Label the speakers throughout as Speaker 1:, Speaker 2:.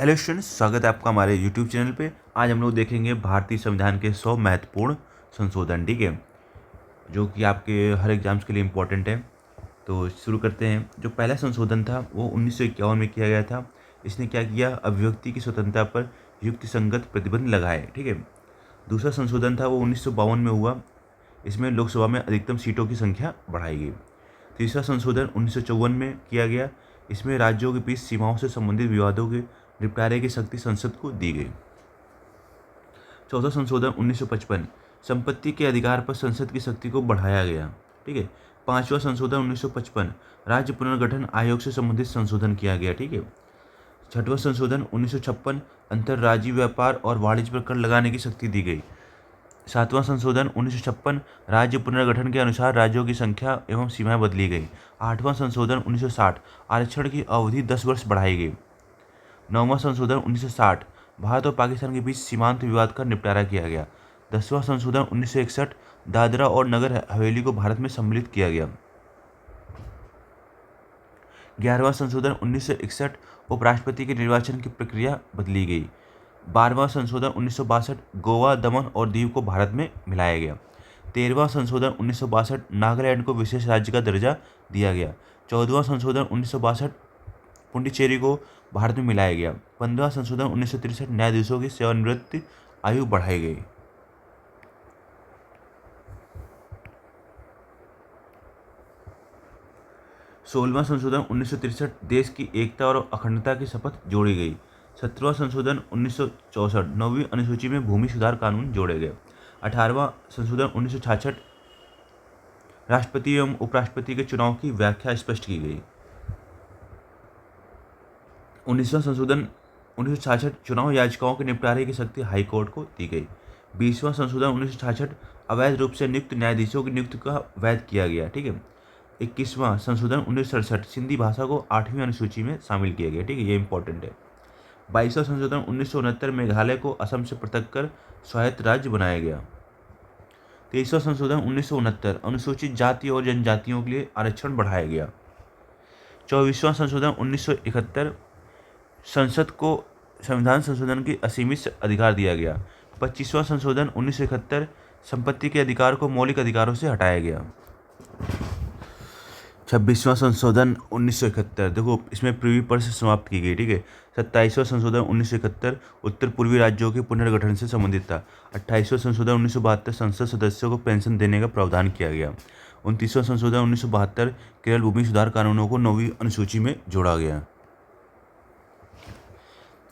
Speaker 1: Hello students, स्वागत है आपका हमारे यूट्यूब चैनल पे। आज हम लोग देखेंगे भारतीय संविधान के 100 महत्वपूर्ण संशोधन, ठीक है, जो कि आपके हर एग्जाम्स के लिए इम्पोर्टेंट है। तो शुरू करते हैं। जो पहला संशोधन था वो 1951 में किया गया था। इसने क्या किया? अभिव्यक्ति की स्वतंत्रता पर युक्तिसंगत प्रतिबंध लगाए, ठीक है। दूसरा संशोधन था वो 1952 में हुआ। इसमें लोकसभा में अधिकतम सीटों की संख्या बढ़ाई गई। तीसरा संशोधन 1954 में किया गया। इसमें राज्यों के बीच सीमाओं से संबंधित विवादों के निपटारे की शक्ति संसद को दी गई। चौथा संशोधन 1955, संपत्ति के अधिकार पर संसद की शक्ति को बढ़ाया गया, ठीक है। पांचवा संशोधन 1955, राज्य पुनर्गठन आयोग से संबंधित संशोधन किया गया, ठीक है। छठवां संशोधन 1956, अंतर्राज्यीय व्यापार और वाणिज्य पर कर लगाने की शक्ति दी गई। सातवां संशोधन 1956, राज्य पुनर्गठन के अनुसार राज्यों की संख्या एवं सीमाएं बदली गई। आठवां संशोधन 1960, आरक्षण की अवधि 10 वर्ष बढ़ाई गई। नौवां संशोधन 1960, भारत और पाकिस्तान के बीच सीमांत विवाद का निपटारा किया गया। 10वां संशोधन 1961, दादरा और नगर हवेली को भारत में सम्मिलित किया गया। 11वां संशोधन 1961, उपराष्ट्रपति के निर्वाचन की प्रक्रिया बदली गई। 12वां संशोधन 1962, गोवा, दमन और दीव को भारत में मिलाया गया। 13वां संशोधन 1962, नागालैंड को विशेष राज्य का दर्जा दिया गया। 14वां संशोधन 1962, पुडुचेरी को भारत में मिलाया गया। 15वां संशोधन 1963, न्यायाधीशों की सेवानिवृत्ति आयु बढ़ाई गई। सोलहवां संशोधन 1963, देश की एकता और अखंडता की शपथ जोड़ी गई। 17वां संशोधन 1964, 9वीं अनुसूची में भूमि सुधार कानून जोड़े गए। 18वां संशोधन 1966, राष्ट्रपति एवं उपराष्ट्रपति के चुनाव की व्याख्या स्पष्ट की गई। 19वां संशोधन 1966, चुनाव याचिकाओं के निपटारे की शक्ति हाईकोर्ट को दी गई। 20वां संशोधन 1966, अवैध रूप से नियुक्त न्यायाधीशों की नियुक्ति का वैध किया गया, ठीक है। 21वां संशोधन 1967, सिंधी भाषा को 8वीं अनुसूची में शामिल किया गया, ठीक है, ये इंपॉर्टेंट है। 22वां संशोधन 1969, मेघालय को असम से पृथक कर स्वायत्त राज्य बनाया गया। 23वां संशोधन 1969, अनुसूचित जाति और जनजातियों के लिए आरक्षण बढ़ाया गया। 24वां संशोधन 1971, संसद को संविधान संशोधन की असीमित अधिकार दिया गया। 25वां संशोधन 1971, संपत्ति के अधिकार को मौलिक अधिकारों से हटाया गया। 26वां संशोधन 1971, देखो इसमें प्रीवी पर से समाप्त की गई, ठीक है। 27वां संशोधन 1971, उत्तर पूर्वी राज्यों के पुनर्गठन से संबंधित था। 28वां संशोधन 1972, संसद सदस्यों को पेंशन देने का प्रावधान किया गया। 29वां संशोधन 1972, केवल भूमि सुधार कानूनों को 9वीं अनुसूची में जोड़ा गया।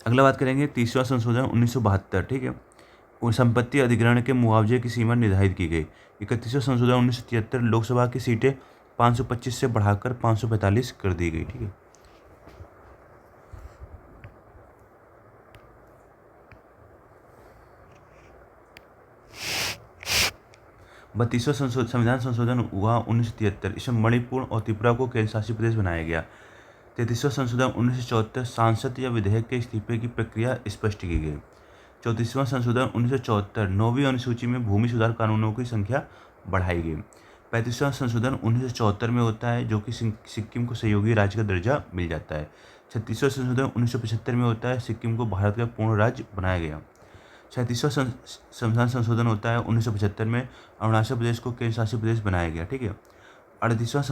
Speaker 1: अगला बात करेंगे 30वां संशोधन 1972, ठीक है, संपत्ति अधिग्रहण के मुआवजे की सीमा निर्धारित की गई। 31वां संशोधन 1973, लोकसभा की सीटें 525 से बढ़ाकर 545 कर दी गई, ठीक है। बत्तीसवां संविधान संशोधन हुआ 1973, इसमें मणिपुर और त्रिपुरा को केंद्र शासित प्रदेश बनाया गया। 33वां संशोधन 1974, सांसद या विधेयक के इस्तीफे की प्रक्रिया स्पष्ट की गई। 34वां संशोधन 1974, 9वीं अनुसूची में भूमि सुधार कानूनों की संख्या बढ़ाई गई। 35वां संशोधन 1974 में होता है, जो कि सिक्किम को सहयोगी राज्य का दर्जा मिल जाता है। 36वां संशोधन 1975 में होता है, सिक्किम को भारत का पूर्ण राज्य बनाया गया। 37वां संविधान संशोधन होता है 1975 में, अरुणाचल प्रदेश को केंद्र शासित प्रदेश बनाया गया, ठीक है। 38वां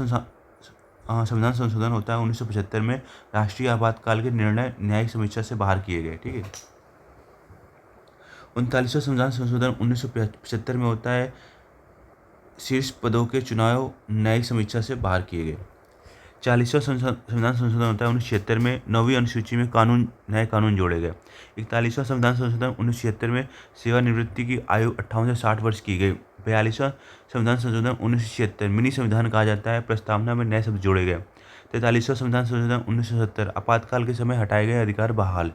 Speaker 1: संविधान संशोधन होता है 1975 में, राष्ट्रीय आपातकाल के निर्णय न्यायिक समीक्षा से बाहर किए गए, ठीक है। 39वां संविधान संशोधन 1975 में होता है, शीर्ष पदों के चुनाव न्यायिक समीक्षा से बाहर किए गए। 40वां संविधान संशोधन होता है 1976 में, 9वीं अनुसूची में नए कानून जोड़े गए। 41वां संविधान संशोधन 1976 में, सेवानिवृत्ति की आयु 58 से 60 वर्ष की गई। 42वां संविधान संशोधन 1976, मिनी संविधान कहा जाता है, प्रस्तावना में नए शब्द जोड़े गए। 43वां संविधान संशोधन 1970, आपातकाल के समय हटाए गए अधिकार बहाल।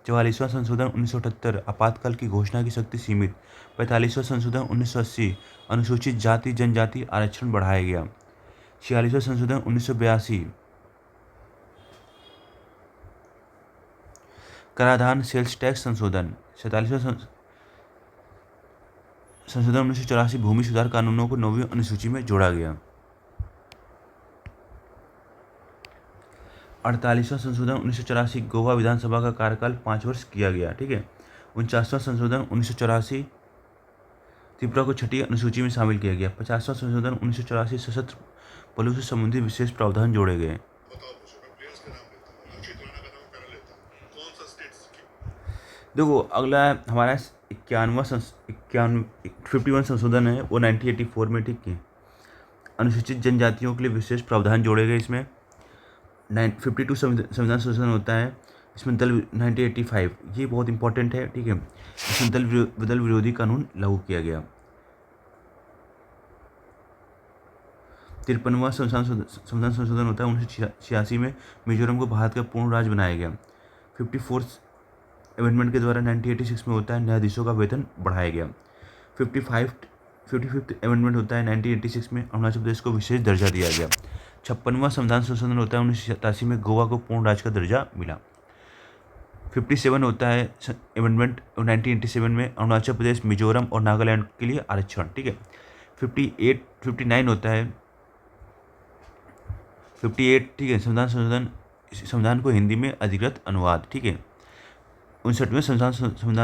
Speaker 1: 44वां संशोधन 1978, आपातकाल की घोषणा की शक्ति सीमित। 45वां संशोधन 1980, अनुसूचित जाति जनजाति आरक्षण बढ़ाया गया। 46वां संशोधन 1982, कराधान सेल्स टैक्स संशोधन। 47वां संशोधन 1984, भूमि सुधार कानूनों को 9वीं अनुसूची में जोड़ा गया। 48वां संशोधन 1984 गोवा विधानसभा का कार्यकाल 5 वर्ष किया गया। ठीक है। 49वां संशोधन 1984 त्रिपुरा को छठी अनुसूची में शामिल किया गया। 50वां संशोधन 1984 सशस्त्र बलों से संबंधित विशेष प्रावधान जोड़े गए। देखो अगला हमारा 51 संशोधन है वो 1984 में। ठीक है। अनुसूचित जनजातियों के लिए विशेष प्रावधान जोड़े गए इसमें। 52 संविधान संशोधन होता है इसमें 1985 ये बहुत इंपॉर्टेंट है। ठीक है। इसमें दल विरोधी कानून लागू किया गया। 53वां संविधान संशोधन होता है 1986 में मिजोरम को भारत का पूर्ण राज्य बनाया गया। 54th अमेंडमेंट के द्वारा 1986 में होता है न्यायाधीशों का वेतन बढ़ाया गया। 55th अमेंडमेंट होता है 1986 में अरुणाचल प्रदेश को विशेष दर्जा दिया गया। 56वां संविधान संशोधन होता है 1987 में गोवा को पूर्ण राज्य का दर्जा मिला। 57 होता है अमेंडमेंट 1987 में अरुणाचल प्रदेश, मिजोरम और नागालैंड के लिए आरक्षण। ठीक है। 59 होता है 58। ठीक है। संविधान को हिंदी में अधिकृत अनुवाद। ठीक है। 59वें संविधान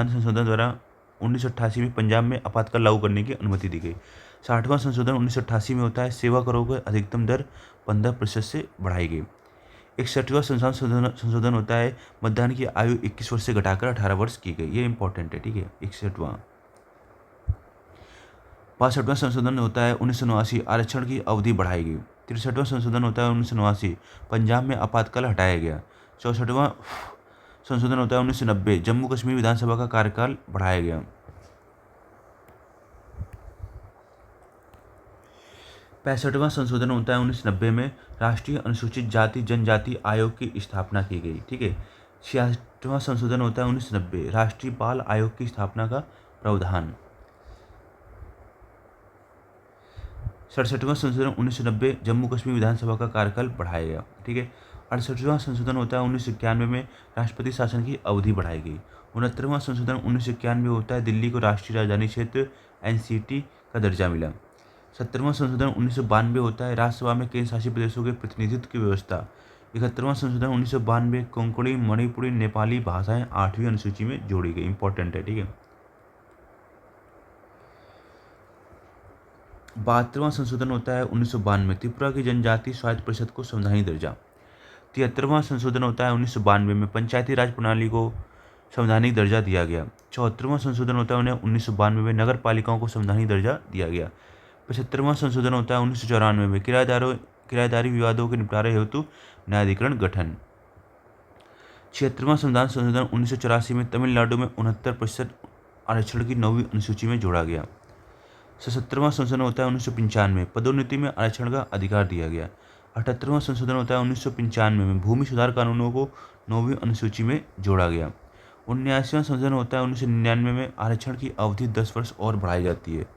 Speaker 1: संशोधन द्वारा 1988 में पंजाब में आपातकाल लागू करने की अनुमति दी गई। 60वां संशोधन 1988 में होता है सेवा करों की अधिकतम दर 15% से बढ़ाई गई। 61वां संशोधन होता है मतदान की आयु 21 वर्ष से घटाकर 18 वर्ष की गई। ये इंपॉर्टेंट है। ठीक है। 61वां 62वां संशोधन होता है 1989 आरक्षण की अवधि बढ़ाई गई। 63वां संशोधन होता है 1989 पंजाब में आपातकाल हटाया गया। 64वां संशोधन होता है 1990 जम्मू कश्मीर विधानसभा का कार्यकाल बढ़ाया गया। 65वां संशोधन होता है 1990 में राष्ट्रीय अनुसूचित जाति जनजाति आयोग की स्थापना की गई। ठीक है। 66वां संशोधन होता है 1990 राष्ट्रीय बाल आयोग की स्थापना का प्रावधान। 67वां संशोधन 1990 जम्मू कश्मीर विधानसभा का कार्यकाल बढ़ाया गया। ठीक है। 68वां संशोधन होता है 1991 में राष्ट्रपति शासन की अवधि बढ़ाई गई। 69वां संशोधन 1991 होता है दिल्ली को राष्ट्रीय राजधानी क्षेत्र NCT का दर्जा मिला। 70वां संशोधन 1992 होता है राज्यसभा में केंद्र शासित प्रदेशों के प्रतिनिधित्व की व्यवस्था। 71वां संशोधन 1992 कोंकणी मणिपुरी नेपाली भाषाएं 8वीं अनुसूची में जोड़ी गई। इंपॉर्टेंट है। ठीक है। 72वां संशोधन होता है 1992 त्रिपुरा की जनजाति स्वायत्त परिषद को संवैधानिक दर्जा। 73वां संशोधन होता है 1992 में पंचायती राज प्रणाली को संवैधानिक दर्जा दिया गया। 74वां संशोधन होता है 1992 में नगर पालिकाओं को संवैधानिक दर्जा दिया गया। 75वां संशोधन होता है 1994 में किराएदारी विवादों के निपटारे हेतु न्यायाधिकरण गठन। 76वां संविधान संशोधन 1984 में तमिलनाडु में 69% आरक्षण की 9वीं अनुसूची में जोड़ा गया। 77वां संशोधन होता है 1995 पदोन्नति में आरक्षण का अधिकार दिया गया। 78वां संशोधन होता है 1995 में भूमि सुधार कानूनों को 9वीं अनुसूची में जोड़ा गया। 79वां संशोधन होता है 1999 में आरक्षण की अवधि 10 वर्ष और बढ़ाई जाती है।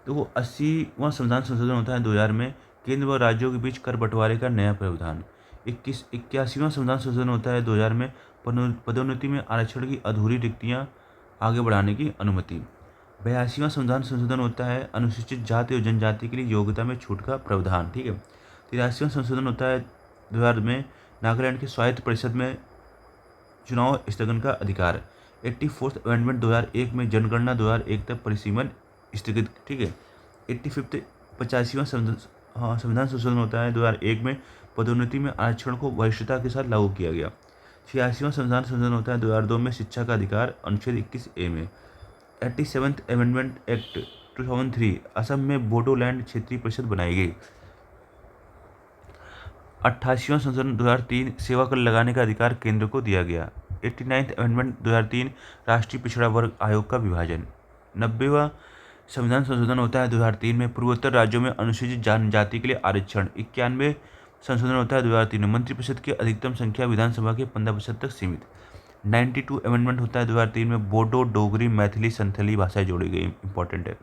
Speaker 1: तो 80वां संविधान संशोधन होता है 2000 में केंद्र व राज्यों के बीच कर बंटवारे का नया प्रावधान। 81वां संविधान संशोधन होता है 2000 में पदोन्नति में आरक्षण की अधूरी रिक्तियां आगे बढ़ाने की अनुमति। 82वां संविधान संशोधन होता है अनुसूचित जाति और जनजाति के लिए योग्यता में छूट का प्रावधान। ठीक है। 83वां संशोधन होता है 2000 में नागालैंड की स्वायत्त परिषद में चुनाव स्थगन का अधिकार। 84th अमेंडमेंट 2001 में जनगणना 2001 तक परिसीमन स्थगित। ठीक है। 85वां संविधान संशोधन होता है 2001 में पदोन्नति में आरक्षण को वरिष्ठता के साथ लागू किया गया। 86वां संविधान संशोधन होता है 2002 में शिक्षा का अधिकार अनुच्छेद 21A में। 87th अमेंडमेंट एक्ट 2003 असम में बोडोलैंड क्षेत्रीय परिषद बनाई गई। 88वां संशोधन 2003 सेवा कर लगाने का अधिकार केंद्र को दिया गया। 89th अमेंडमेंट 2003 राष्ट्रीय पिछड़ा वर्ग आयोग का विभाजन। 90वां संविधान संशोधन होता है 2003 में पूर्वोत्तर राज्यों में अनुसूचित जनजाति के लिए आरक्षण। 91 संशोधन होता है 2003 में मंत्रिपरिषद की अधिकतम संख्या विधानसभा के 15% तक सीमित। 92 अमेंडमेंट होता है 2003 में बोडो डोगरी मैथिली संथाली भाषाएं जोड़ी गई। इंपॉर्टेंट है।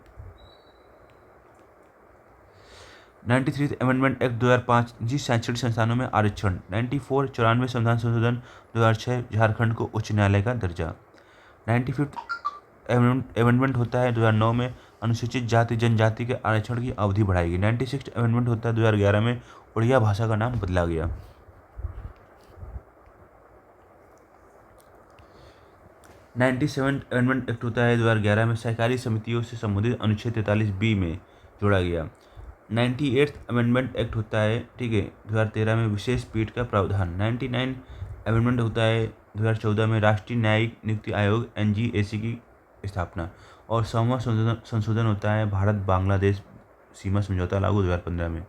Speaker 1: 93 अमेंडमेंट एक्ट 2005 जिस शैक्षणिक संस्थानों में आरक्षण। 94 94 संविधान संशोधन 2006 झारखंड को उच्च न्यायालय का दर्जा। 95 अमेंडमेंट होता है 2009 में अनुसूचित जाति जनजाति के आरक्षण की अवधि बढ़ाई गई। 96 अमेंडमेंट होता है 2011 में, उड़िया भाषा का नाम बदला गया। 97 अमेंडमेंट एक्ट होता है 2011 में, सहकारी समितियों से संबंधित अनुच्छेद 43B में जोड़ा गया। 98 अमेंडमेंट एक्ट होता है, ठीक है, 2013 में, विशेष पीठ का प्रावधान। 99 अमेंडमेंट होता है 2014 में, राष्ट्रीय न्यायिक नियुक्ति आयोग NGAC की स्थापना। और 100वां संशोधन होता है भारत बांग्लादेश सीमा समझौता लागू 2015 में।